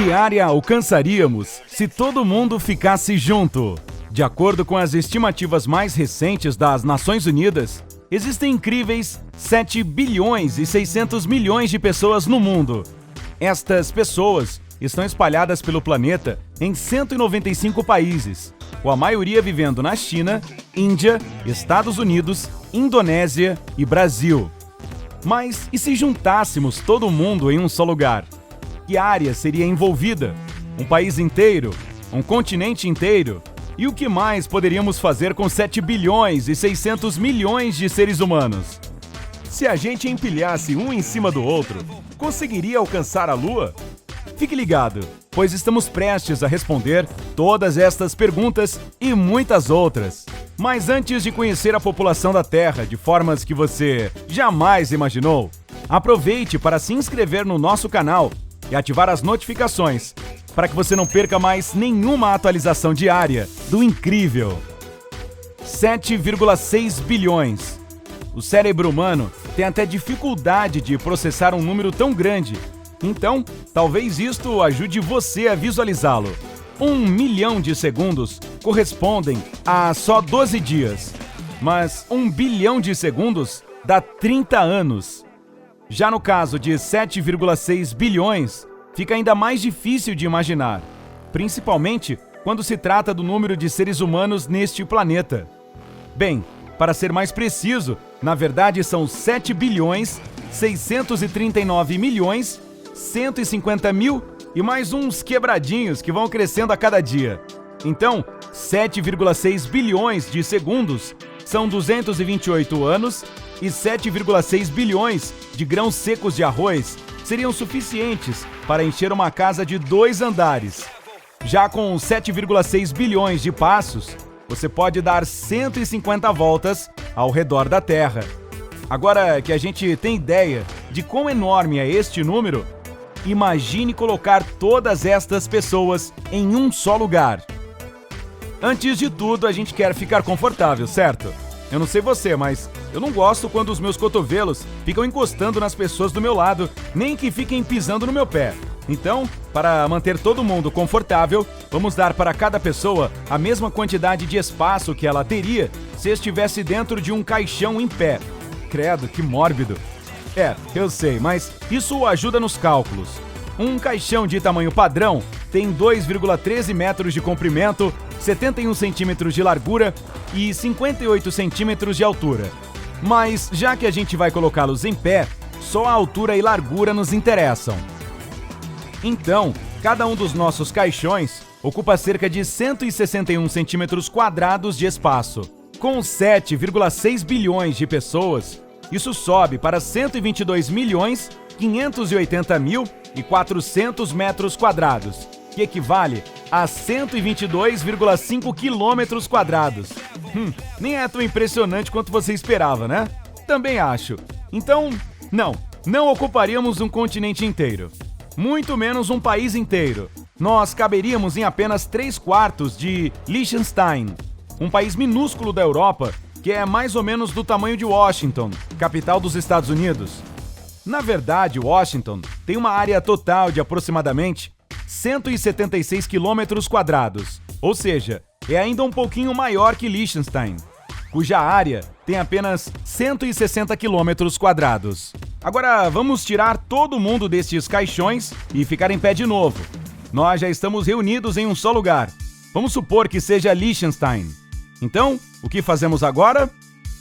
Que área alcançaríamos se todo mundo ficasse junto? De acordo com as estimativas mais recentes das Nações Unidas, existem incríveis 7 bilhões e 600 milhões de pessoas no mundo. Estas pessoas estão espalhadas pelo planeta em 195 países, com a maioria vivendo na China, Índia, Estados Unidos, Indonésia e Brasil. Mas e se juntássemos todo mundo em um só lugar? Que área seria envolvida? Um país inteiro? Um continente inteiro? E o que mais poderíamos fazer com 7 bilhões e 600 milhões de seres humanos? Se a gente empilhasse um em cima do outro, conseguiria alcançar a Lua? Fique ligado, pois estamos prestes a responder todas estas perguntas e muitas outras. Mas antes de conhecer a população da Terra de formas que você jamais imaginou, aproveite para se inscrever no nosso canal e ativar as notificações, para que você não perca mais nenhuma atualização diária do incrível. 7,6 bilhões. O cérebro humano tem até dificuldade de processar um número tão grande. Então, talvez isto ajude você a visualizá-lo. 1 milhão de segundos correspondem a só 12 dias. Mas 1 bilhão de segundos dá 30 anos. Já no caso de 7,6 bilhões, fica ainda mais difícil de imaginar, principalmente quando se trata do número de seres humanos neste planeta. Bem, para ser mais preciso, na verdade são 7 bilhões, 639 milhões, 150 mil e mais uns quebradinhos que vão crescendo a cada dia. Então, 7,6 bilhões de segundos são 228 anos e 7,6 bilhões de grãos secos de arroz seriam suficientes para encher uma casa de 2 andares. Já com 7,6 bilhões de passos, você pode dar 150 voltas ao redor da Terra. Agora que a gente tem ideia de quão enorme é este número, imagine colocar todas estas pessoas em um só lugar. Antes de tudo, a gente quer ficar confortável, certo? Eu não sei você, mas eu não gosto quando os meus cotovelos ficam encostando nas pessoas do meu lado, nem que fiquem pisando no meu pé. Então, para manter todo mundo confortável, vamos dar para cada pessoa a mesma quantidade de espaço que ela teria se estivesse dentro de um caixão em pé. Credo, que mórbido. Eu sei, mas isso ajuda nos cálculos. Um caixão de tamanho padrão tem 2,13 metros de comprimento, 71 centímetros de largura e 58 centímetros de altura. Mas, já que a gente vai colocá-los em pé, só a altura e largura nos interessam. Então, cada um dos nossos caixões ocupa cerca de 161 centímetros quadrados de espaço. Com 7,6 bilhões de pessoas, isso sobe para 122 milhões 580 mil e 400 metros quadrados, que equivale a 122,5 quilômetros quadrados. Nem é tão impressionante quanto você esperava, né? Também acho. Então, não ocuparíamos um continente inteiro. Muito menos um país inteiro. Nós caberíamos em apenas 3/4 de Liechtenstein, um país minúsculo da Europa, que é mais ou menos do tamanho de Washington, capital dos Estados Unidos. Na verdade, Washington tem uma área total de aproximadamente 176 quilômetros quadrados, ou seja, é ainda um pouquinho maior que Liechtenstein, cuja área tem apenas 160 quilômetros quadrados. Agora vamos tirar todo mundo destes caixões e ficar em pé de novo. Nós já estamos reunidos em um só lugar. Vamos supor que seja Liechtenstein. Então, o que fazemos agora?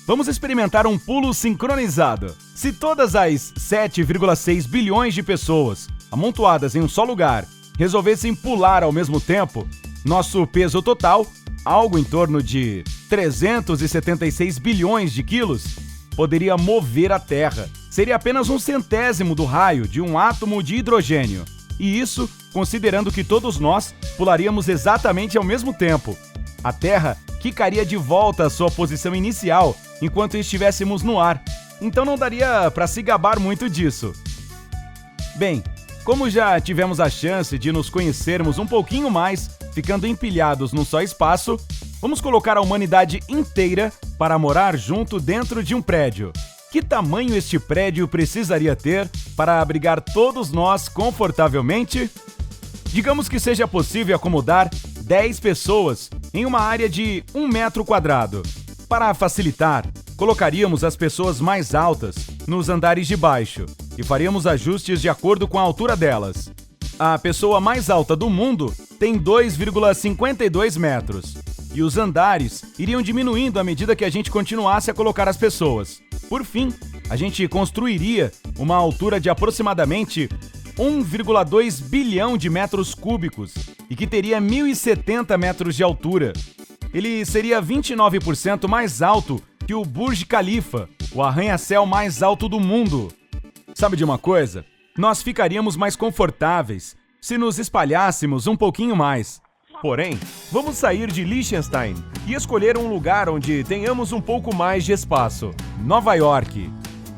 Vamos experimentar um pulo sincronizado. Se todas as 7,6 bilhões de pessoas amontoadas em um só lugar resolvessem pular ao mesmo tempo, nosso peso total, algo em torno de 376 bilhões de quilos, poderia mover a Terra. Seria apenas 1/100º do raio de um átomo de hidrogênio. E isso considerando que todos nós pularíamos exatamente ao mesmo tempo. A Terra quicaria de volta à sua posição inicial enquanto estivéssemos no ar. Então não daria para se gabar muito disso. Bem, como já tivemos a chance de nos conhecermos um pouquinho mais, ficando empilhados num só espaço, vamos colocar a humanidade inteira para morar junto dentro de um prédio. Que tamanho este prédio precisaria ter para abrigar todos nós confortavelmente? Digamos que seja possível acomodar 10 pessoas em uma área de 1 metro quadrado. Para facilitar, colocaríamos as pessoas mais altas nos andares de baixo e faríamos ajustes de acordo com a altura delas. A pessoa mais alta do mundo tem 2,52 metros e os andares iriam diminuindo à medida que a gente continuasse a colocar as pessoas. Por fim, a gente construiria uma altura de aproximadamente 1,2 bilhão de metros cúbicos e que teria 1.070 metros de altura. Ele seria 29% mais alto que o Burj Khalifa, o arranha-céu mais alto do mundo. Sabe de uma coisa? Nós ficaríamos mais confortáveis se nos espalhássemos um pouquinho mais. Porém, vamos sair de Liechtenstein e escolher um lugar onde tenhamos um pouco mais de espaço. Nova York.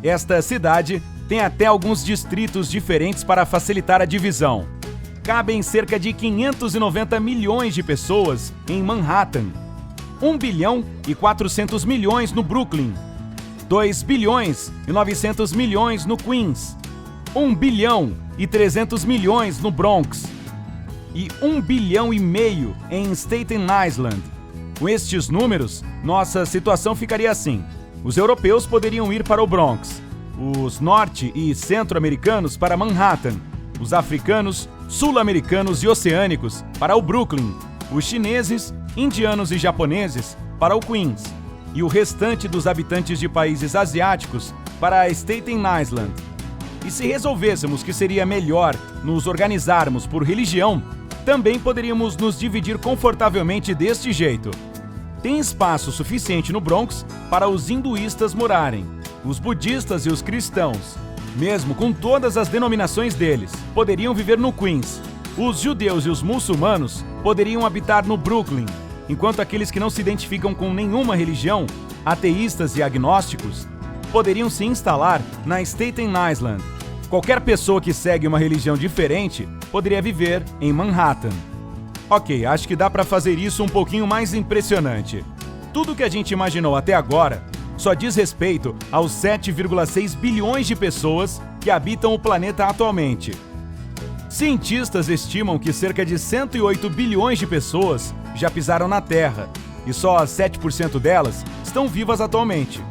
Esta cidade tem até alguns distritos diferentes para facilitar a divisão. Cabem cerca de 590 milhões de pessoas em Manhattan, 1 bilhão e 400 milhões no Brooklyn, 2 bilhões e 900 milhões no Queens, 1 bilhão e 300 milhões no Bronx e 1 bilhão e meio em Staten Island. Com estes números, nossa situação ficaria assim. Os europeus poderiam ir para o Bronx, os norte- e centro-americanos para Manhattan, os africanos, sul-americanos e oceânicos para o Brooklyn, os chineses, indianos e japoneses para o Queens e o restante dos habitantes de países asiáticos para Staten Island. E se resolvêssemos que seria melhor nos organizarmos por religião, também poderíamos nos dividir confortavelmente deste jeito. Tem espaço suficiente no Bronx para os hinduístas morarem, os budistas e os cristãos, mesmo com todas as denominações deles, poderiam viver no Queens. Os judeus e os muçulmanos poderiam habitar no Brooklyn, enquanto aqueles que não se identificam com nenhuma religião, ateístas e agnósticos, poderiam se instalar na Staten Island. Qualquer pessoa que segue uma religião diferente poderia viver em Manhattan. Ok, acho que dá para fazer isso um pouquinho mais impressionante. Tudo que a gente imaginou até agora só diz respeito aos 7,6 bilhões de pessoas que habitam o planeta atualmente. Cientistas estimam que cerca de 108 bilhões de pessoas já pisaram na Terra e só 7% delas estão vivas atualmente.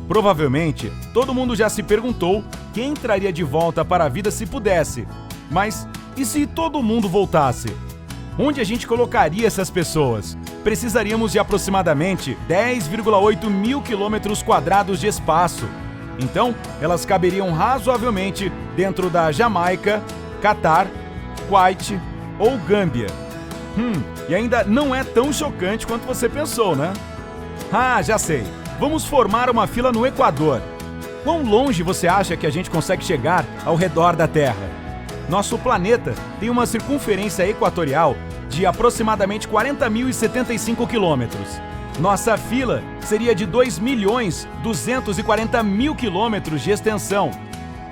Provavelmente, todo mundo já se perguntou quem traria de volta para a vida se pudesse. Mas e se todo mundo voltasse? Onde a gente colocaria essas pessoas? Precisaríamos de aproximadamente 10,8 mil quilômetros quadrados de espaço. Então, elas caberiam razoavelmente dentro da Jamaica, Catar, Kuwait ou Gâmbia. E ainda não é tão chocante quanto você pensou, né? Ah, já sei. Vamos formar uma fila no Equador. Quão longe você acha que a gente consegue chegar ao redor da Terra? Nosso planeta tem uma circunferência equatorial de aproximadamente 40.075 quilômetros. Nossa fila seria de 2.240.000 quilômetros de extensão.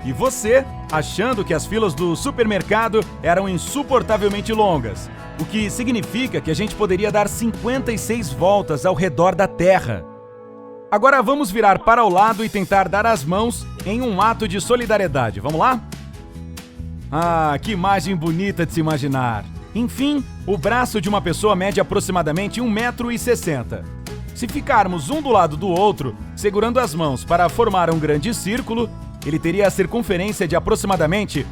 E você, achando que as filas do supermercado eram insuportavelmente longas, o que significa que a gente poderia dar 56 voltas ao redor da Terra. Agora vamos virar para o lado e tentar dar as mãos em um ato de solidariedade. Vamos lá? Ah, que imagem bonita de se imaginar. Enfim, o braço de uma pessoa mede aproximadamente 1,60 m. Se ficarmos um do lado do outro, segurando as mãos para formar um grande círculo, ele teria a circunferência de aproximadamente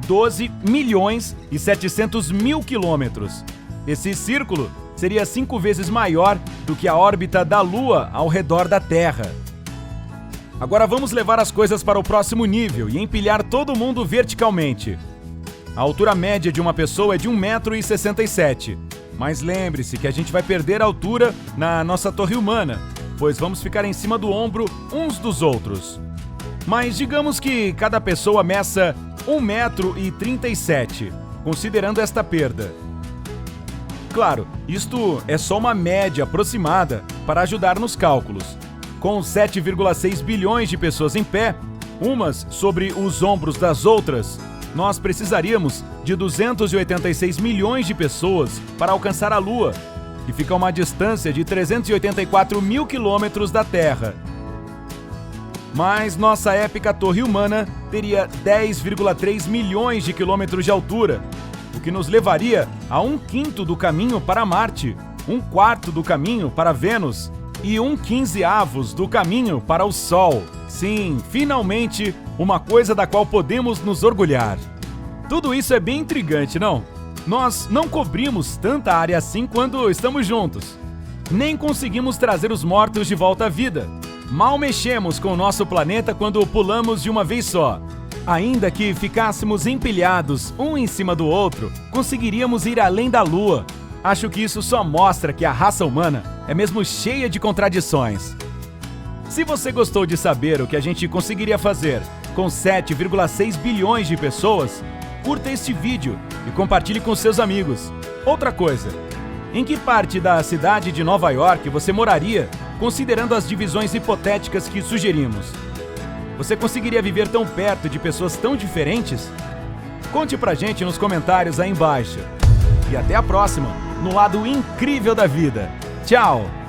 12.700.000 quilômetros. Esse círculo seria 5 vezes maior do que a órbita da Lua ao redor da Terra. Agora vamos levar as coisas para o próximo nível e empilhar todo mundo verticalmente. A altura média de uma pessoa é de 1,67 m. Mas lembre-se que a gente vai perder a altura na nossa torre humana, pois vamos ficar em cima do ombro uns dos outros. Mas digamos que cada pessoa meça 1,37 m, considerando esta perda. Claro, isto é só uma média aproximada para ajudar nos cálculos. Com 7,6 bilhões de pessoas em pé, umas sobre os ombros das outras, nós precisaríamos de 286 milhões de pessoas para alcançar a Lua, que fica a uma distância de 384 mil quilômetros da Terra. Mas nossa épica torre humana teria 10,3 milhões de quilômetros de altura, o que nos levaria a 1/5 do caminho para Marte, 1/4 do caminho para Vênus e 1/15 do caminho para o Sol. Sim, finalmente, uma coisa da qual podemos nos orgulhar. Tudo isso é bem intrigante, não? Nós não cobrimos tanta área assim quando estamos juntos. Nem conseguimos trazer os mortos de volta à vida. Mal mexemos com o nosso planeta quando pulamos de uma vez só. Ainda que ficássemos empilhados um em cima do outro, conseguiríamos ir além da Lua. Acho que isso só mostra que a raça humana é mesmo cheia de contradições. Se você gostou de saber o que a gente conseguiria fazer com 7,6 bilhões de pessoas, curta este vídeo e compartilhe com seus amigos. Outra coisa, em que parte da cidade de Nova York você moraria, considerando as divisões hipotéticas que sugerimos? Você conseguiria viver tão perto de pessoas tão diferentes? Conte pra gente nos comentários aí embaixo. E até a próxima, no lado incrível da vida. Tchau!